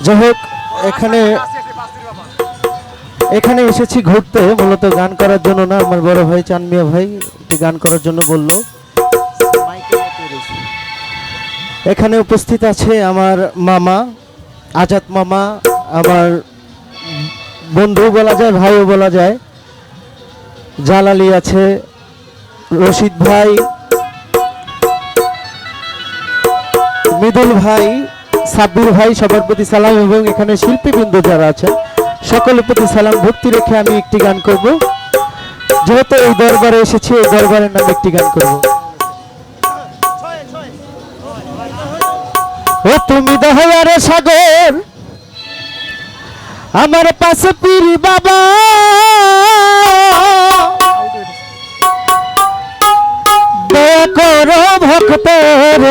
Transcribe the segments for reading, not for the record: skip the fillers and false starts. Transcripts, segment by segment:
যাই হোক, এখানে এখানে এসেছি ঘুরতে, মূলত গান করার জন্য না। আমার বড় ভাই চানমিয়া ভাই একটি গান করার জন্য বলল। এখানে উপস্থিত আছে আমার মামা আজাদ মামা, আমার বন্ধু বলা যায়, ভাইও বলা যায়। জালালি আছে, রশিদ ভাই, মৃদুল ভাই, সাব্বির ভাই, সবার প্রতি সালাম। এবং এখানে শিল্পীবৃন্দ যারা আছেন সকলের প্রতি সালাম ভক্তি রেখে আমি একটি গান করব। যেহেতু এই দরবারে এসেছি, এই দরবারের নামে একটি গান করব। ও তুমি দয়ার সাগর, আমার পাশে পীর বাবা, দয়া করো ভক্তের।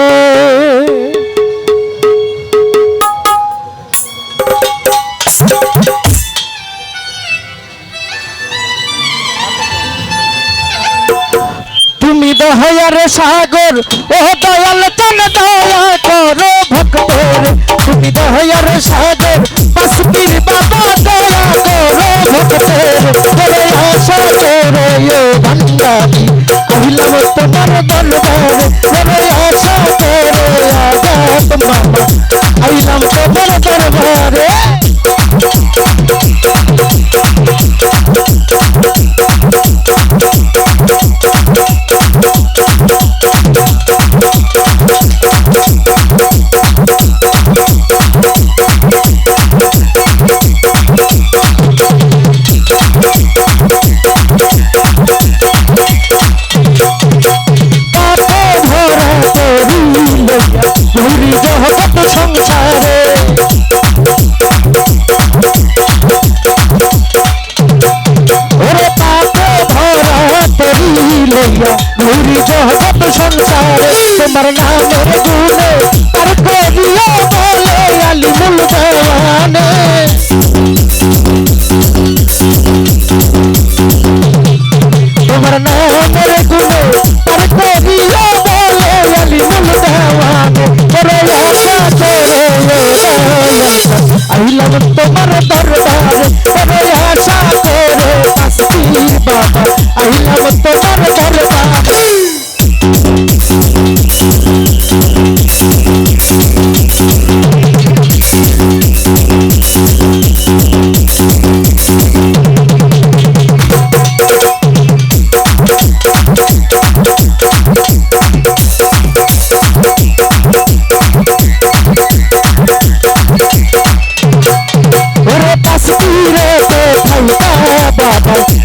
তুমি দয়ার সাগর, ও দয়াল চান দয়া করো ভক্তের। তুমি দয়ার সাগর, বাস পীর বাবা, দয়া করো ভক্তের। করে আশা করে ও ভান্ডারি, আহিলাম তোমার দরবারে। করে আশা করে আজাদ মামা, আহিলাম তোমার দরবারে। সংসারে ওরে পাপে ভরা তরি লইয়া ঘুরি জগৎ সংসারে। তোমার নামের গুণে আর করিয়া বলে আলিমুল দেওয়ানে। তোমার নামের গুণে আর করিয়া বলে আলিমুল দেওয়ানে। করে আশা করে আহিলাম তোমার দরবারে। করে আশা করে পাশি বাবা, আহিলাম তোমার দরবারে।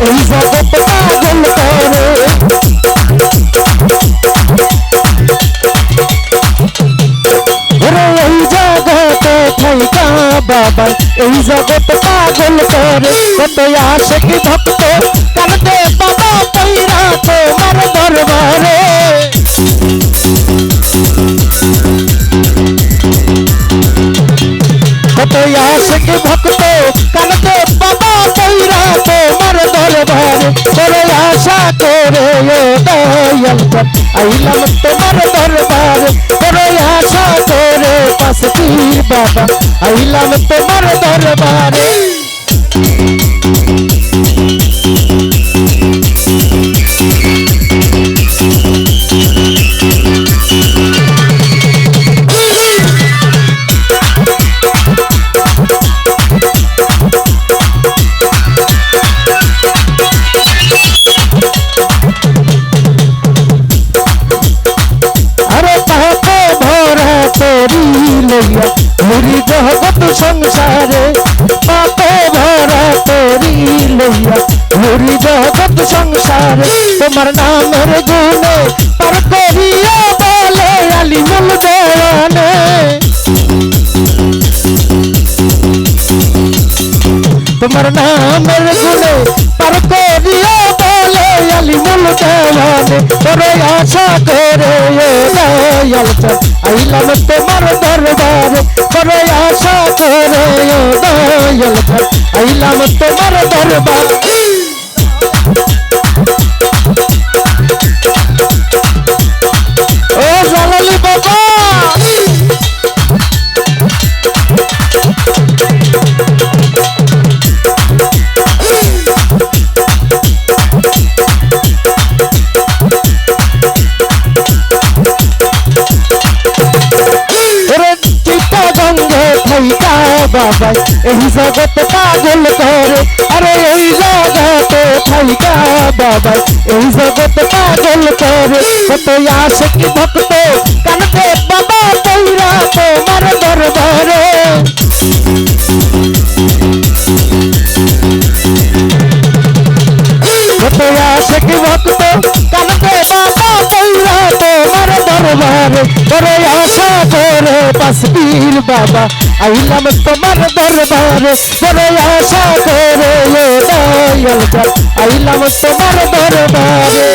এই জগৎ পাগল করে, এই জগতে থাইকা বাবা, এই জগৎ পাগল করে। কত আশিক ভক্ত কাঁদে বাবা পইরা তোমার দরবারে। কত আশিক ভক্ত কাঁদে বাবা পইরা তোমার দরবারে। করে আশা করে ও দয়াল চাঁদ, আইলাম তোমার দরবারে। করে আশা করে পাশে পীর বাবা, আইলাম তোমার দরবারে। ঘুরি জগৎ সংসারে, পাপে ভরা তরি লইয়া ঘুরি জগৎ সংসারে। তোমার নামের গুণে পার করিয়া বলে আলিমুল দেওয়ানে। তোমার নামের গুণে পার করিয়া বলে আলিমুল দেওয়ানে। করে আশা করে দয়াল চাঁদ, আইলাম তোমার দরবারে। করে আশা করে দয়াল চাঁদ, আইলাম তোমার দরবারে। ও জালালি বাবা, বাবাই এই জগৎ পাগল করে আরে এই জগতে থাইকা বাবাই এই জগৎ পাগল করে কত আশিক ভক্ত কানতে বাবা কইরা তোমার দরবারে কত আশিক ভক্ত কানতে বাবা কইরা তোমার দরবারে করে আশা করে তসবির বাবা আইলাম তোমার দরবারে করে আশা করে ও দয়াল জান আইলাম তোমার দরবারে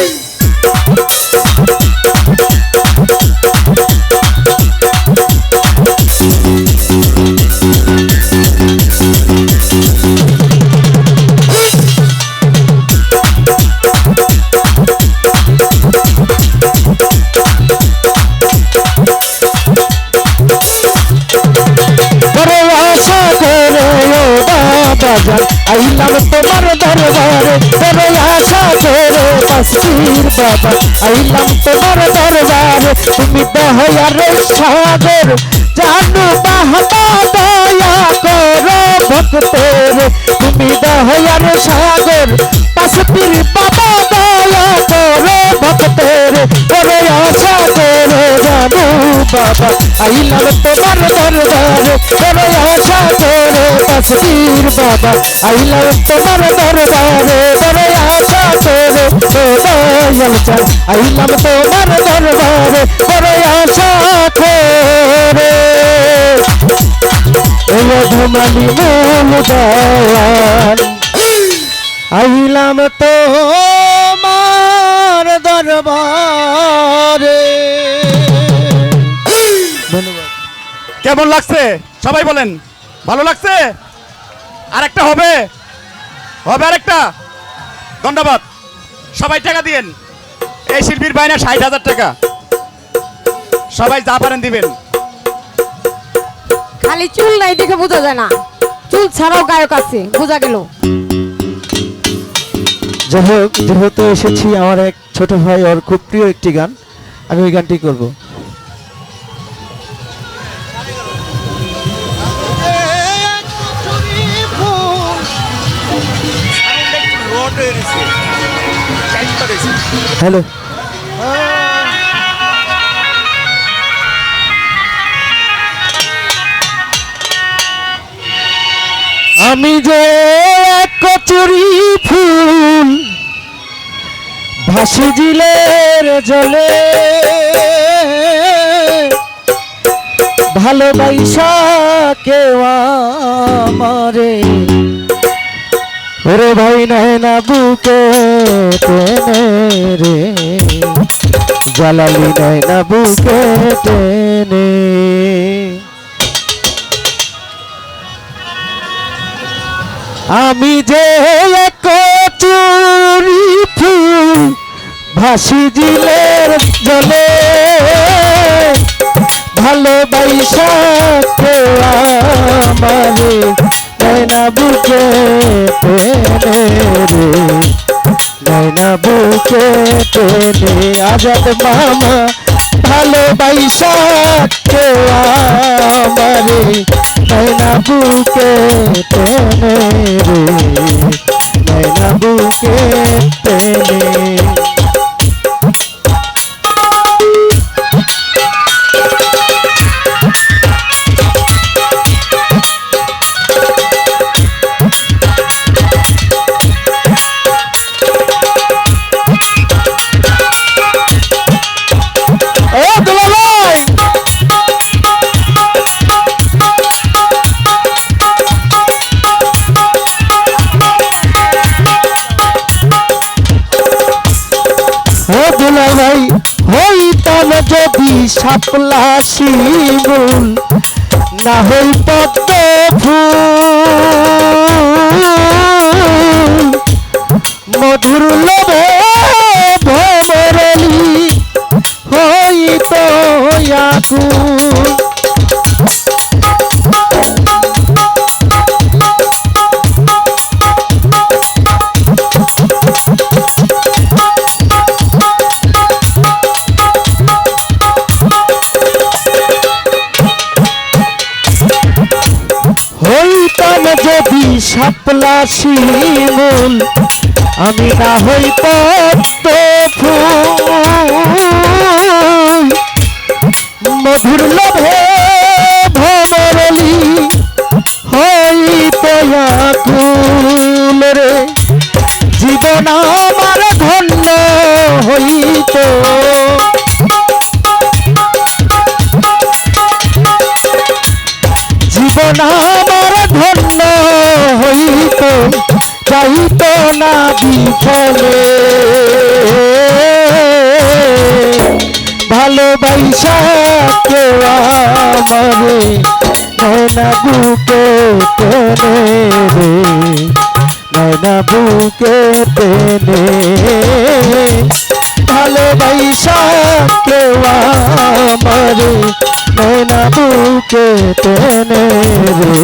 আইলাম তোমার দরবারে করে আশা করে তসবির বাবা আইলাম তোমার দরবারে তুমি দয়ার সাগর জানু বাহবা দয়া করো ভক্তের তুমি দয়ার সাগর তসবির বাবা দয়া করো ভক্তের করে আশা করে জানু বাবা আইলাম তোমার দরবারে করে আশা করে তসবির বাবা আইলাম তোমার দরবারে করে আশা করে দয়াল চান আইলাম তোমার দরবারে করে আশা করে ধুমালি মূল দয়াল আইলাম তোমার দরবারে। ধন্যবাদ। কেমন লাগছে সবাই বলেন? ভালো লাগছে? আরেকটা হবে? হবে আরেকটা? ধন্যবাদ। সবাই টাকা দিয়েন। এই শিল্পীর বাইনা ৬০,০০০ টাকা। সবাই যা পারেন দিবেন। খালি চুল নাই দেখে বোঝা যায় না, চুল ছাড়াও গায়ক আছে, বোঝা গেল। যাই হোক, যেহেতু এসেছি আমার এক ছোট ভাই ওর খুব প্রিয় একটি গান, আমি ওই গানটি করবো। হ্যালো, আমি যে এক কচুরি ফুল ভাসি জিলের জলে ভালোবাসা কেউ আমারে ওরে ভাই নাই না বুকে টেনে রে জ্বালালি নাই না বুকে টেনে আমি যে এক কচুরি ফুল ভাসি জিলের জলে ভালোবাসা কেউ আমারে নয়না বুকে টেনে রে নয়না বুকে টেনে আজাদ মামা ভালোবাসা কেউ আমারে নয়না বুকে টেনে রে নয়না বুকে টেনে। যদি শাপলা শিমুল না হই পদ্ম ফুল মধুর লোভে ভবরলি হইত আকুল হইত শাপলা শিমুল আমি না হই পদ্ম ফুল মধুর লোভে ভ্রমরলি হইতে আকুল রে জীবন আমার ধন্য হইত জীবন আমার ধন্য হইত চাইত না বিফলে ভালোবাসা কেউ আমারে নয়না বুকে টেনে রে নয়না বুকে টেনে ভালোবাসা কেউ আমারে নয়না বুকে টেনে রে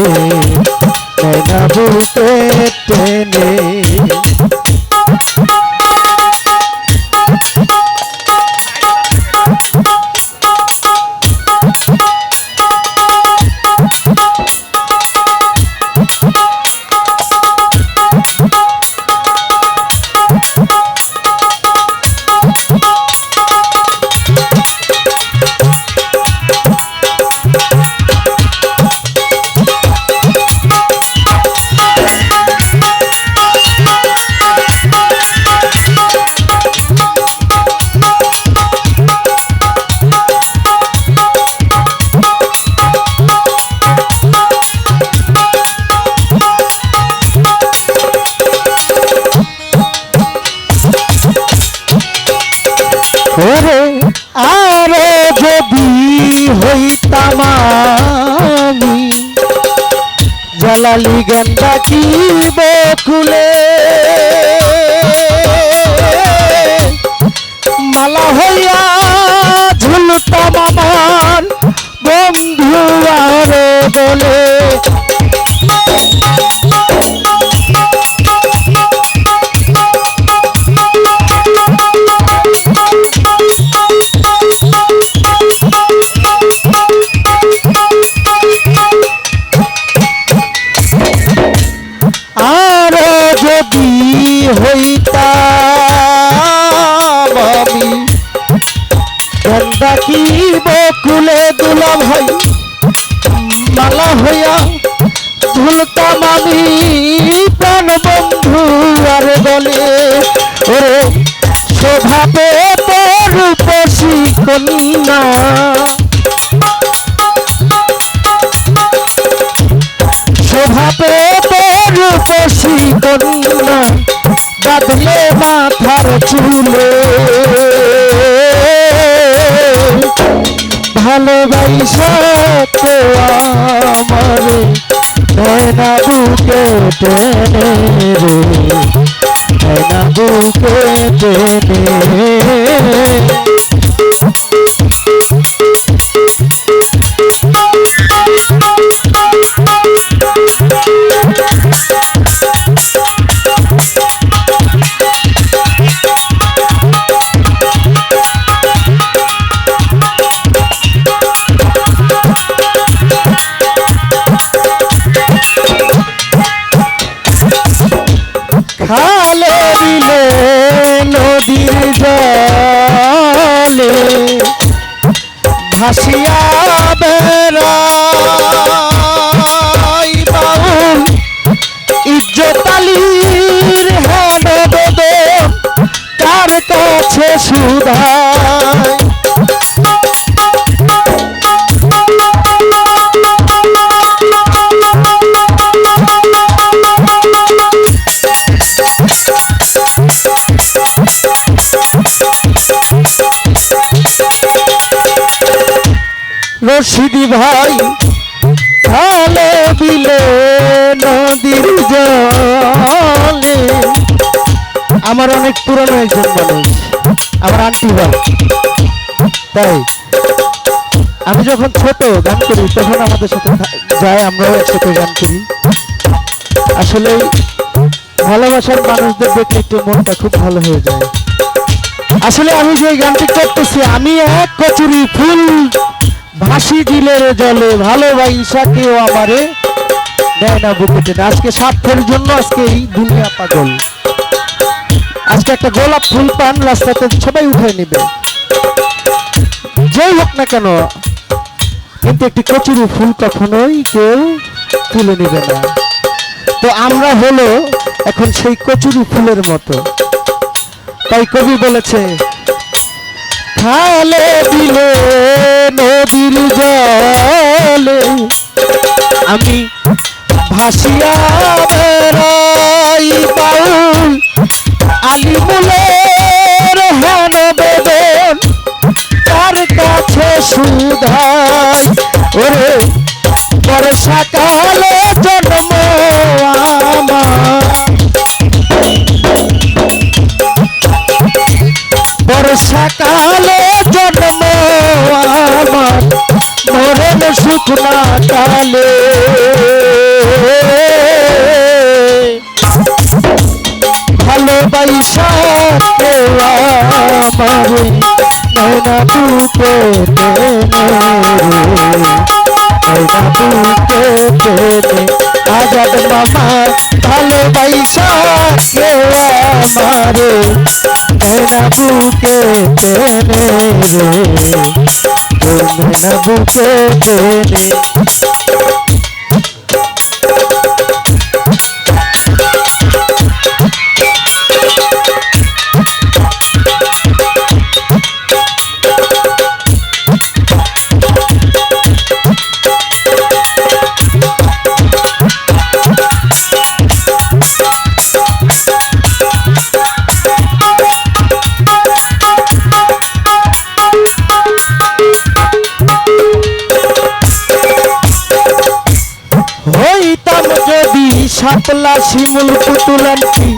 নয়না বুকে টেনে ওরে আরে যদি হইতাম আমি জালালি গেন্দা কি বকুলে মালা হইয়া ঝুলতাম আমার বন্ধু আরে বলে যদি হইতাম আমি গেন্দা কি বকুলে দুলা ভাই মালা হইয়া ঝুলতাম আমি প্রাণ বন্ধু আরে বলে ওরে শোভাবে তোর রূপসী কন্যা শোভাবে তোর রূপসী কন্যা বাঁধলে মাথার চুলে ভালোবাসা তো আমারে নয়না বুকে টেনে রে নয়না বুকে টেনে খালে বিলে নদীর জলে ভাসিয়া বেড়াই বাউল ইজ্জতালির হেন বেদন তার কাছে সুধায় রশিদি ভাই খালে বিলে নদীর জলে আমার অনেক পুরনো একজন মানুষ আমার আন্টি ভাই তাই আমি যখন ছোট গান করি তখন আমাদের সাথে যায় আমরাও একসাথে গান করি আসলে ভালোবাসার মানুষদের দেখলে একটু মনটা খুব ভালো হয়ে যায় আসলে আমি যে গানটি করতেছি আমি এক কচুরি ফুল ভাসি দিলের জলে ভালোবাসা কেউ আমারে নেয় না বুকে টেনে। আজকে স্বার্থের জন্য আজকে এই দুনিয়া পাগল। আজকে একটা গোলাপ ফুল পান রাস্তাতে সবাই উঠে নেবে, যেই হোক না কেন, কিন্তু একটি কচুরি ফুল কখনোই কেউ তুলে নেবে না। তো আমরা হলো এখন সেই কচুরি ফুলের মতো। তাই কবি বলেছে, খালে দিলে নদীর জলে আমি ভাসিয়া বেড়াই, বাউল আলিমুলের হেন বেদন তার কাছে সুধাই। ওরে বর্ষাকালে জন্ম আমার, বর্ষাকালে জন্ম আমার, মরণ শুকনা কালে। ভালোবাসা কেউ আমারে নয়না বুকে টেনে রে, নয়না বুকে টেনে আজাদ মামা। ভালোবাসা কেউ আমারে নয়না বুকে টেনে রে, নয়না বুকে টেনে। হইতাম যদি শাপলা শিমুল পুতুলান্তি,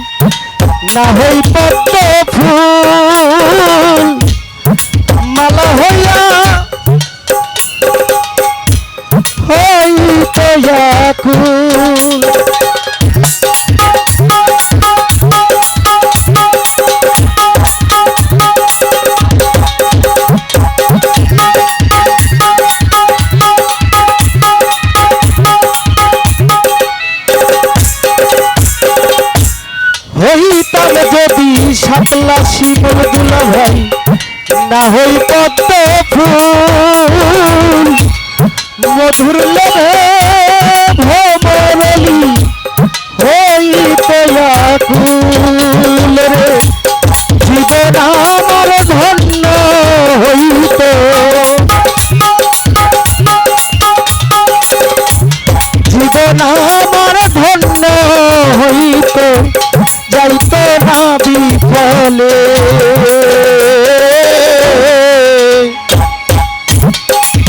না হই পদ্ম ফুল মালা হইয়া হইতে আকুল। হইতাম যদি শাপলা শিমুল দুলা ভাই, না হই পদ্ম ফুল মধুর লোভে ভ্রমরলি হইতে আকুল রে। জীবন আমার ধন্য হইত, জীবন আমার ধন্য হইত, যাইত না বিফলে।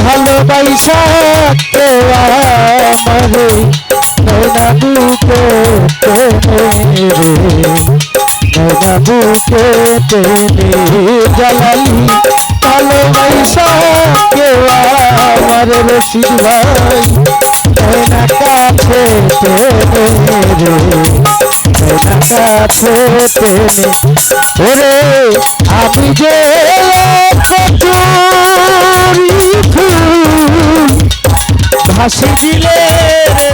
ভালোবাসা কেউ আমারে নয়না বুকে টেনে রে, নয়না বুকে টেনে জ্বালালি। ভালোবাসা কেউ আমারে রশিদ ভাই নয়না কাছে টেনে রে, নয়না কাছে টেনে। ওরে আমি যে কচুরি ফুল ভাসি দিলে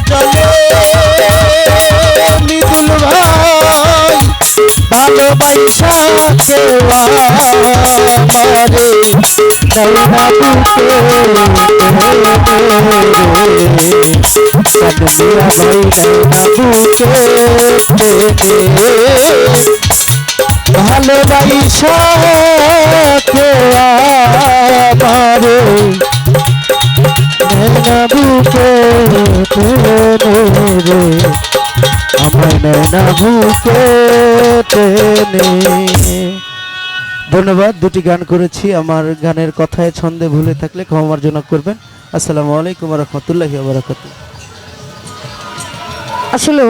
চলে মৃদুল ভাই, ভালোবাসা কেউ আমারে নয়না বুকে কানলিয়া ভাই নয়না বুকে টেনে। ভালোবাসা কেউ আমারে নয়না বুকে টেনে রে, আমার নয়না বুকে টেনে। ধন্যবাদ। দুটি গান করেছি, আমার গানের কথায় ছন্দে ভুলে থাকলে ক্ষমা মার্জনা করবেন। আসসালামু আলাইকুম ওয়া রাহমাতুল্লাহি ওয়া বারাকাতুহু। আসলে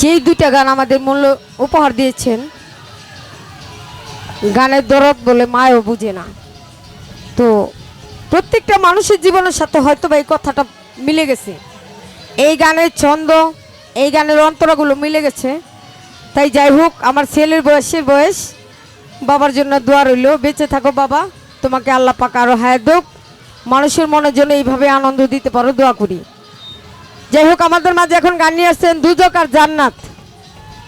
যেই দুইটা গান আমাদের মূল্য উপহার দিয়েছেন, গানের দরদ বলে মায়ও বুঝে না। তো প্রত্যেকটা মানুষের জীবনের সাথে হয়তো বা এই কথাটা মিলে গেছে, এই গানের ছন্দ, এই গানের অন্তরাগুলো মিলে গেছে। তাই যাই হোক, আমার ছেলের বয়স, বাবার জন্য দোয়া রইল। বেঁচে থাকো বাবা, তোমাকে আল্লাহ পাক আরো হায়াত হোক, মানুষের মনের জন্য এইভাবে আনন্দ দিতে পারো, দোয়া করি। যাই হোক, আমাদের মাঝে এখন গান নিয়ে আসছেন দুজক আর জান্নাত।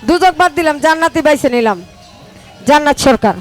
দুজক বাদ দিলাম, জান্নাতই বাইছে নিলাম, জান্নাত সরকার।